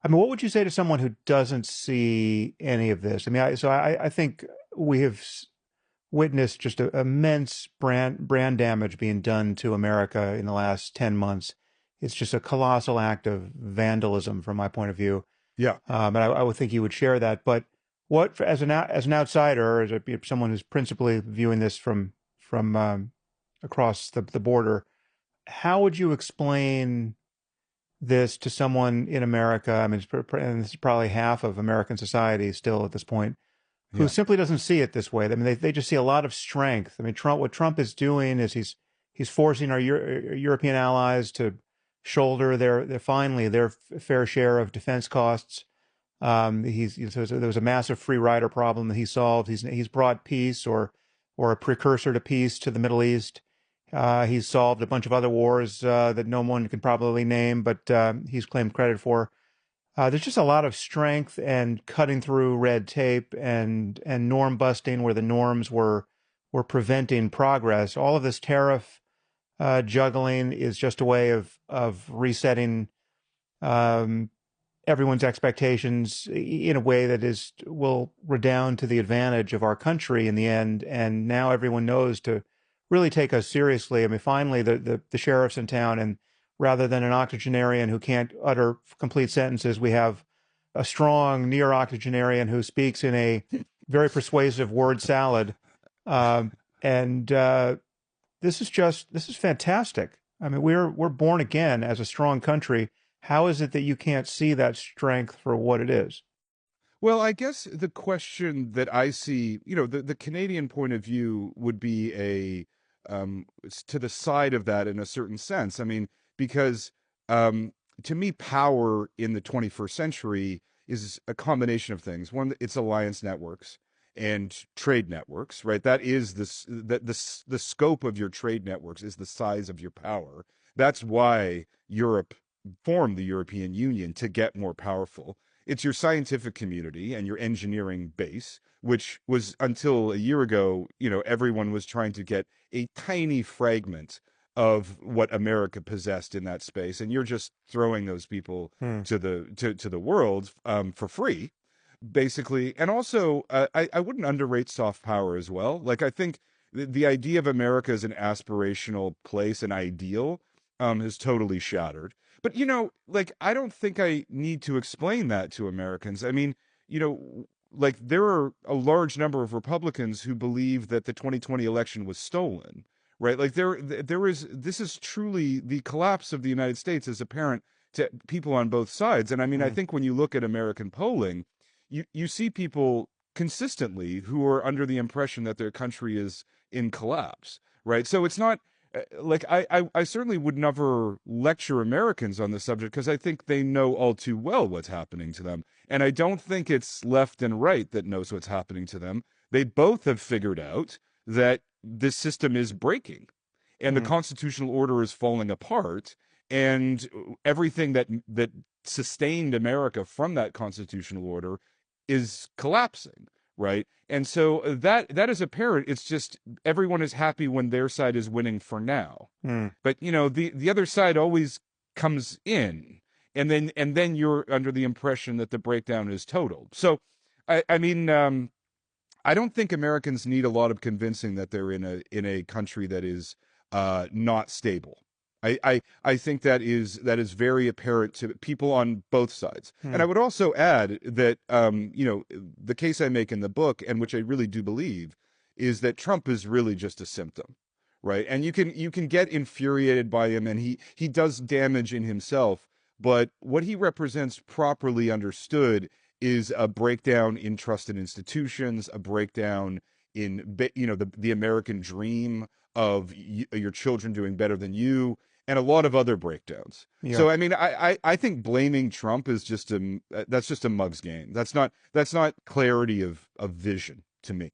I mean, what would you say to someone who doesn't see any of this? I mean, I think we have witnessed just a, immense brand damage being done to America in the last 10 months. It's just a colossal act of vandalism from my point of view. Yeah. And I would think you would share that. But what, as an outsider, as someone who's principally viewing this from across the border, how would you explain this to someone in America? I mean, and this is probably half of American society still at this point, who Yeah. simply doesn't see it this way. I mean, they just see a lot of strength. I mean, what Trump is doing is he's forcing our European allies to shoulder their finally their fair share of defense costs. There was a massive free rider problem that he solved. He's brought peace or a precursor to peace to the Middle East. He's solved a bunch of other wars that no one can probably name, but he's claimed credit for. There's just a lot of strength and cutting through red tape and norm busting where the norms were preventing progress. All of this tariff juggling is just a way of resetting um, everyone's expectations in a way that will redound to the advantage of our country in the end. And now everyone knows to really take us seriously. I mean, finally, the sheriff's in town, and rather than an octogenarian who can't utter complete sentences, we have a strong near octogenarian who speaks in a very persuasive word salad. Um, and this is fantastic. I mean, we're born again as a strong country. How is it that you can't see that strength for what it is? Well, I guess the question that I see, the Canadian point of view would be to the side of that in a certain sense. I mean, because to me, power in the 21st century is a combination of things. One, it's alliance networks and trade networks, right? That is the scope of your trade networks is the size of your power. That's why Europe formed the European Union, to get more powerful. It's your scientific community and your engineering base, which was until a year ago, everyone was trying to get a tiny fragment of what America possessed in that space, and you're just throwing those people Hmm. to the world for free, basically. And also, I wouldn't underrate soft power as well. Like, I think the idea of America as an aspirational place, an ideal, is totally shattered. But like, I don't think I need to explain that to Americans. I mean, like, there are a large number of Republicans who believe that the 2020 election was stolen, right? Like, there is this is truly the collapse of the United States is apparent to people on both sides. And I mean, I Hmm. think when you look at American polling, you see people consistently who are under the impression that their country is in collapse, right? So it's not like I certainly would never lecture Americans on the subject, because I think they know all too well what's happening to them. And I don't think it's left and right that knows what's happening to them. They both have figured out that this system is breaking and the Hmm. constitutional order is falling apart, and everything that sustained America from that constitutional order is collapsing, right? And so that is apparent. It's just everyone is happy when their side is winning for now. Hmm. But the other side always comes in, and then you're under the impression that the breakdown is total. So I mean, I don't think Americans need a lot of convincing that they're in a country that is not stable. I think that is very apparent to people on both sides. And Hmm. I would also add that the case I make in the book, and which I really do believe, is that Trump is really just a symptom, right? And you can get infuriated by him, and he does damage in himself, but what he represents, properly understood, is a breakdown in trusted institutions, a breakdown in the American dream of your children doing better than you, and a lot of other breakdowns. Yeah. So I mean, I think blaming Trump is just that's just a mug's game. That's not clarity of vision to me.